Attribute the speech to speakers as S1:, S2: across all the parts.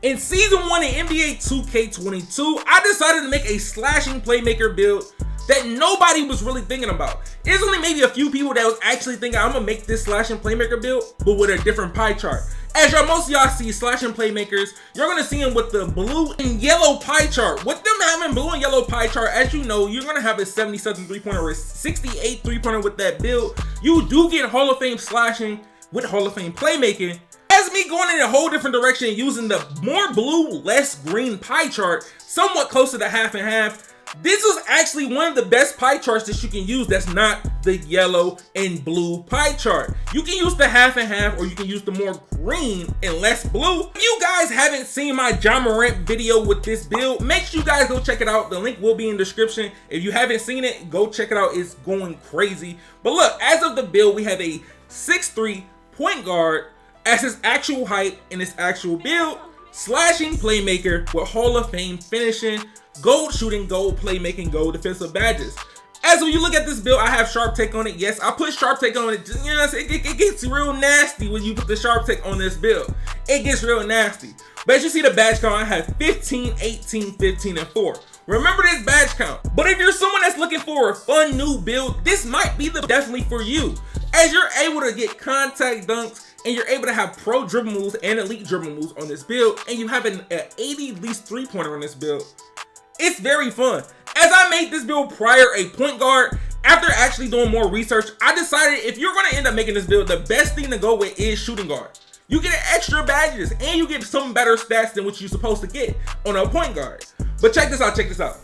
S1: In Season 1 in NBA 2K22, I decided to make a slashing playmaker build that nobody was really thinking about. There's only maybe a few people that was actually thinking, I'm gonna make this slashing playmaker build, but with a different pie chart. As most of y'all see slashing playmakers, you're gonna see them with the blue and yellow pie chart. With them having blue and yellow pie chart, as you know, you're gonna have a 77 3-pointer or a 68 3-pointer with that build. You do get Hall of Fame slashing with Hall of Fame playmaking. As me going in a whole different direction using the more blue, less green pie chart, somewhat closer to half and half, this is actually one of the best pie charts that you can use that's not the yellow and blue pie chart. You can use the half and half, or you can use the more green and less blue. If you guys haven't seen my Morant video with this build, make sure you guys go check it out. The link will be in the description. If you haven't seen it, go check it out. It's going crazy. But look, as of the build, we have a 6'3" point guard as his actual height in his actual build, slashing playmaker with Hall of Fame finishing, gold shooting, gold playmaking, gold defensive badges. As when you look at this build, I have Sharp Take on it. Yes, I put Sharp Take on it. You know, it gets real nasty when you put the Sharp Take on this build. It gets real nasty. But as you see the badge count, I have 15, 18, 15, and 4. Remember this badge count. But if you're someone that's looking for a fun new build, this might be the definitely for you. As you're able to get contact dunks, and you're able to have pro dribble moves and elite dribble moves on this build, and you have an 80 at least 3-pointer on this build. It's very fun. As I made this build prior a point guard, after actually doing more research, I decided if you're gonna end up making this build, the best thing to go with is shooting guard. You get extra badges and you get some better stats than what you're supposed to get on a point guard. But check this out, check this out.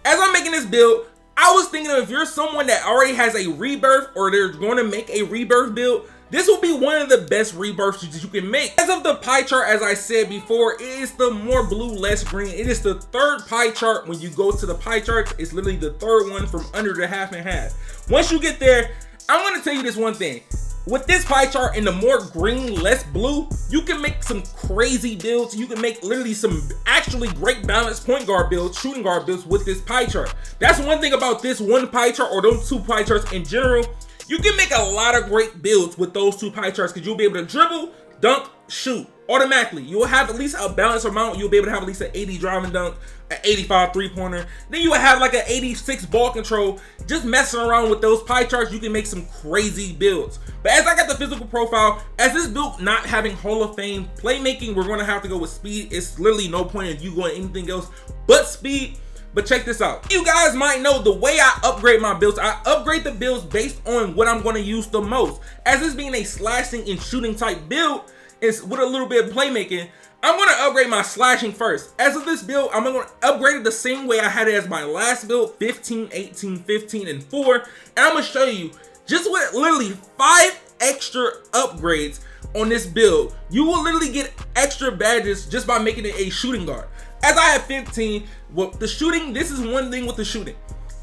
S1: As I'm making this build, I was thinking of if you're someone that already has a rebirth or they're going to make a rebirth build, this will be one of the best rebirths that you can make. As of the pie chart, as I said before, it is the more blue, less green. It is the third pie chart. When you go to the pie charts, it's literally the third one from under the half and half. Once you get there, I'm gonna tell you this one thing. With this pie chart and the more green, less blue, you can make some crazy builds. You can make literally some actually great balanced point guard builds, shooting guard builds with this pie chart. That's one thing about this one pie chart, or those two pie charts in general. You can make a lot of great builds with those two pie charts because you'll be able to dribble, dunk, shoot automatically. You will have at least a balanced amount. You'll be able to have at least an 80 driving dunk, an 85 3-pointer. Then you will have like an 86 ball control. Just messing around with those pie charts, you can make some crazy builds. But as I got the physical profile, as this build not having Hall of Fame playmaking, we're going to have to go with speed. It's literally no point in you going anything else but speed. But check this out. You guys might know the way I upgrade my builds. I upgrade the builds based on what I'm going to use the most. As this being a slashing and shooting type build, is with a little bit of playmaking, I'm going to upgrade my slashing first. As of this build, I'm going to upgrade it the same way I had it as my last build, 15, 18, 15, and 4. And I'm going to show you just with literally 5 extra upgrades on this build, you will literally get extra badges just by making it a shooting guard. As I have 15, with the shooting, this is one thing with the shooting.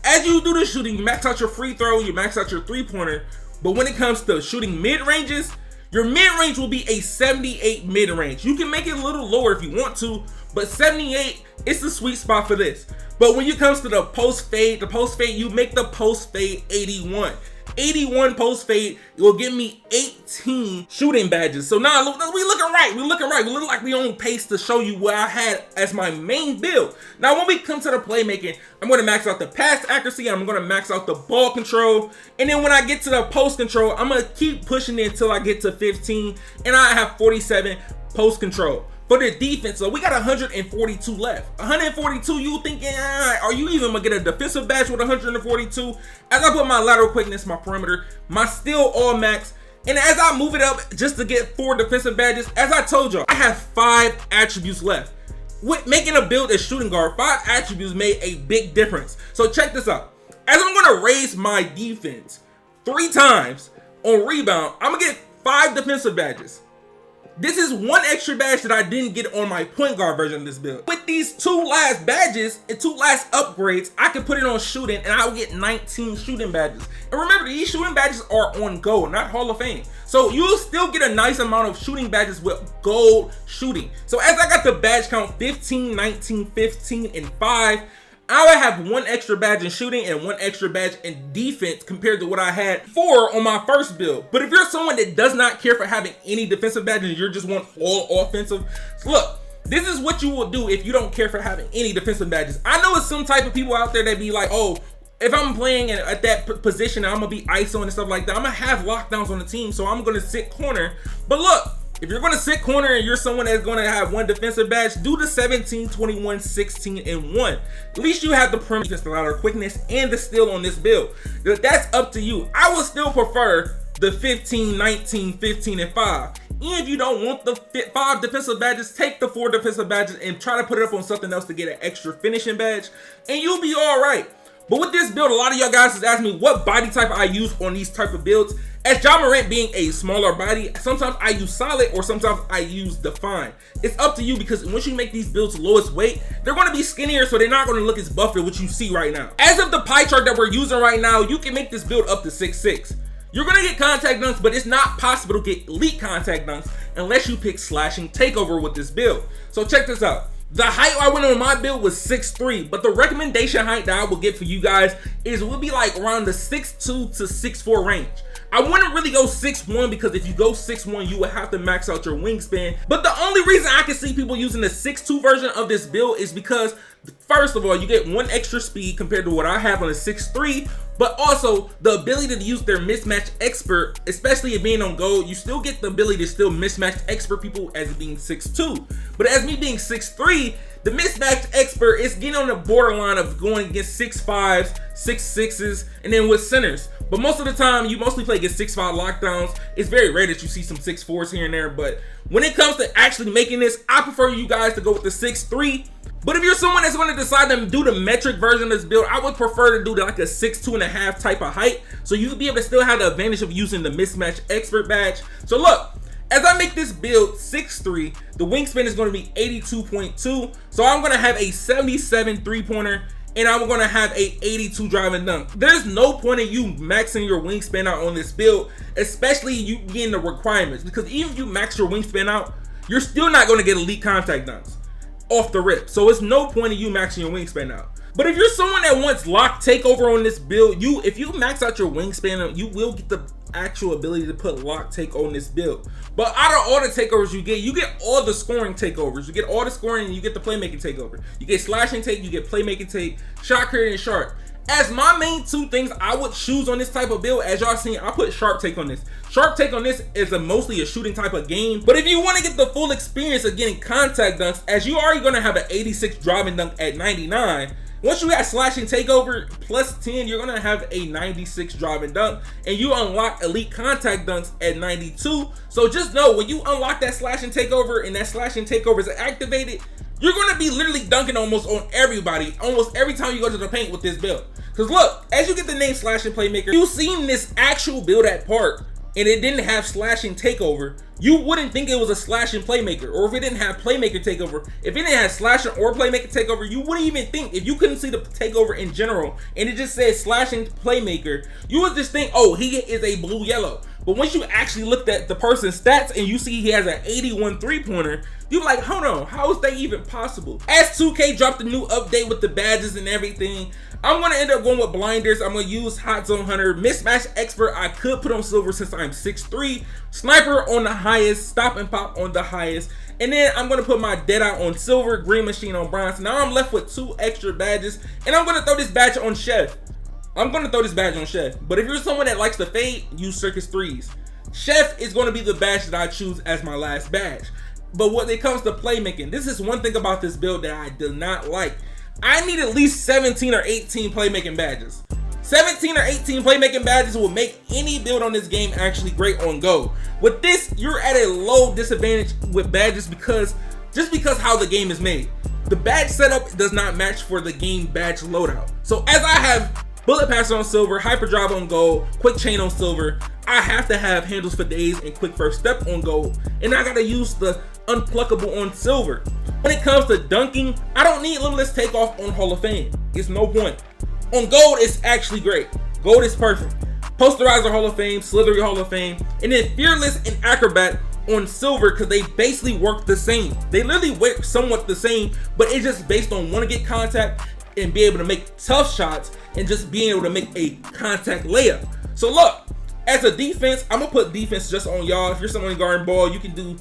S1: As you do the shooting, you max out your free throw, you max out your 3-pointer, but when it comes to shooting mid-ranges, your mid-range will be a 78 mid-range. You can make it a little lower if you want to, but 78 is the sweet spot for this. But when it comes to the post-fade, you make the post-fade 81. 81 post fade, it will give me 18 shooting badges. So now we looking right. We look like we on pace to show you what I had as my main build. Now when we come to the playmaking, I'm going to max out the pass accuracy, I'm going to max out the ball control, and then when I get to the post control, I'm going to keep pushing it until I get to 15, and I have 47 post control. For the defense, so we got 142 left. 142, you thinking, are you even gonna get a defensive badge with 142? As I put my lateral quickness, my perimeter, my steal all max, and as I move it up just to get 4 defensive badges, as I told y'all, I have 5 attributes left. With making a build as shooting guard, 5 attributes made a big difference. So check this out. As I'm gonna raise my defense 3 times on rebound, I'm gonna get 5 defensive badges. This is 1 extra badge that I didn't get on my point guard version of this build. With these 2 last badges and 2 last upgrades, I can put it on shooting and I will get 19 shooting badges. And remember, these shooting badges are on gold, not Hall of Fame. So you'll still get a nice amount of shooting badges with gold shooting. So as I got the badge count 15, 19, 15, and 5, I would have 1 extra badge in shooting and 1 extra badge in defense compared to what I had 4 on my first build. But if you're someone that does not care for having any defensive badges, you just want all offensive, look, This is what you will do if you don't care for having any defensive badges. I know it's some type of people out there that be like, oh, if I'm playing at that position, I'm gonna be ISO and stuff like that. I'm gonna have lockdowns on the team, so I'm gonna sit corner. But look, if you're gonna sit corner and you're someone that's gonna have one defensive badge, do the 17, 21, 16, and 1. At least you have the perimeter defense, the louder quickness, and the steal on this build. That's up to you. I would still prefer the 15, 19, 15, and 5. And if you don't want the 5 defensive badges, take the 4 defensive badges and try to put it up on something else to get an extra finishing badge, and you'll be all right. But with this build, a lot of y'all guys is asking me what body type I use on these type of builds. As Ja Morant being a smaller body, sometimes I use solid or sometimes I use define. It's up to you, because once you make these builds lowest weight, they're going to be skinnier, so they're not going to look as buffed as what you see right now. As of the pie chart that we're using right now, you can make this build up to 6'6". You're going to get contact dunks, but it's not possible to get elite contact dunks unless you pick slashing takeover with this build. So check this out. The height I went on my build was 6'3", but the recommendation height that I will get for you guys will be like around the 6'2" to 6'4" range. I wouldn't really go 6'1", because if you go 6'1", you would have to max out your wingspan. But the only reason I can see people using the 6'2" version of this build is because, first of all, you get 1 extra speed compared to what I have on a 6'3", but also the ability to use their mismatch expert, especially it being on gold. You still get the ability to still mismatch expert people as being 6'2". But as me being 6'3", the mismatch expert is getting on the borderline of going against 6'5", 6'6", and then with centers. But most of the time, you mostly play against 6'5" lockdowns. It's very rare that you see some 6'4s here and there. But when it comes to actually making this, I prefer you guys to go with the 6'3". But if you're someone that's going to decide to do the metric version of this build, I would prefer to do like a 6'2.5" type of height, so you can be able to still have the advantage of using the mismatch expert badge. So look, as I make this build 6'3", the wingspan is going to be 82.2. So I'm going to have a 77 3-pointer, and I'm going to have a 82 driving dunk. There's no point in you maxing your wingspan out on this build, especially you getting the requirements, because even if you max your wingspan out, you're still not going to get elite contact dunks off the rip. So it's no point in you maxing your wingspan out. But if you're someone that wants lock takeover on this build, if you max out your wingspan, you will get the actual ability to put lock take on this build. But out of all the takeovers you get all the scoring takeovers. You get all the scoring, and you get the playmaking takeover. You get slashing take, you get playmaking take, shot creating, and sharp. As my main 2 things I would choose on this type of build, as y'all seen, I put sharp take on this. Sharp take on this is mostly a shooting type of game. But if you want to get the full experience of getting contact dunks, as you already going to have an 86 driving dunk at 99, once you have slashing takeover plus 10, you're going to have a 96 driving dunk, and you unlock elite contact dunks at 92. So just know, when you unlock that slashing takeover and that slashing takeover is activated, you're going to be literally dunking almost on everybody, almost every time you go to the paint with this build. Because look, as you get the name slashing playmaker, you've seen this actual build at Park, and it didn't have slashing takeover, you wouldn't think it was a slashing playmaker. Or if it didn't have playmaker takeover, if it didn't have slashing or playmaker takeover, you wouldn't even think, if you couldn't see the takeover in general and it just said slashing playmaker, you would just think, oh, he is a blue yellow. But once you actually looked at the person's stats and you see he has an 81 3-pointer, you're like, hold on, how is that even possible? As 2K dropped a new update with the badges and everything, I'm going to end up going with blinders. I'm going to use hot zone hunter, mismatch expert I could put on silver since I'm 6'3", sniper on the highest, stop and pop on the highest, and then I'm going to put my deadeye on silver, green machine on bronze. Now I'm left with 2 extra badges, and I'm going to throw this badge on Chef. But if you're someone that likes to fade, use Circus 3s. Chef is going to be the badge that I choose as my last badge. But when it comes to playmaking, this is one thing about this build that I do not like. I need at least 17 or 18 playmaking badges. 17 or 18 playmaking badges will make any build on this game actually great on go. With this, you're at a low disadvantage with badges because how the game is made. The badge setup does not match for the game badge loadout. So as I have bullet passer on silver, hyperdrive on gold, quick chain on silver, I have to have handles for days and quick first step on gold, and I gotta use the unpluckable on silver. When it comes to dunking, I don't need limitless takeoff on Hall of Fame. It's no point. On gold, it's actually great. Gold is perfect. Posterizer Hall of Fame, Slithery Hall of Fame, and then Fearless and Acrobat on silver, because they basically work the same. They literally work somewhat the same, but it's just based on want to get contact and be able to make tough shots and just being able to make a contact layup. So look, as a defense, I'm gonna put defense just on y'all. If you're someone guarding ball, you can do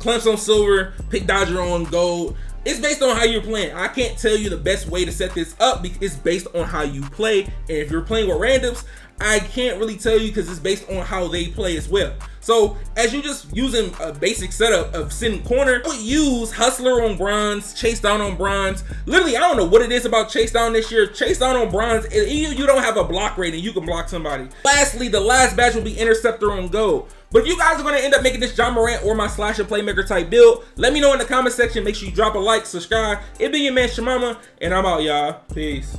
S1: Clemps on silver, Pick Dodger on gold. It's based on how you're playing. I can't tell you the best way to set this up because it's based on how you play. And if you're playing with randoms, I can't really tell you because it's based on how they play as well. So as you're just using a basic setup of sitting corner, I would use Hustler on bronze, Chase Down on bronze. Literally, I don't know what it is about Chase Down this year. Chase Down on bronze, you don't have a block rating, you can block somebody. Lastly, the last badge will be Interceptor on gold. But if you guys are going to end up making this John Morant or my slasher playmaker type build, let me know in the comment section. Make sure you drop a like, subscribe. It been your man ChaMoma, and I'm out, y'all. Peace.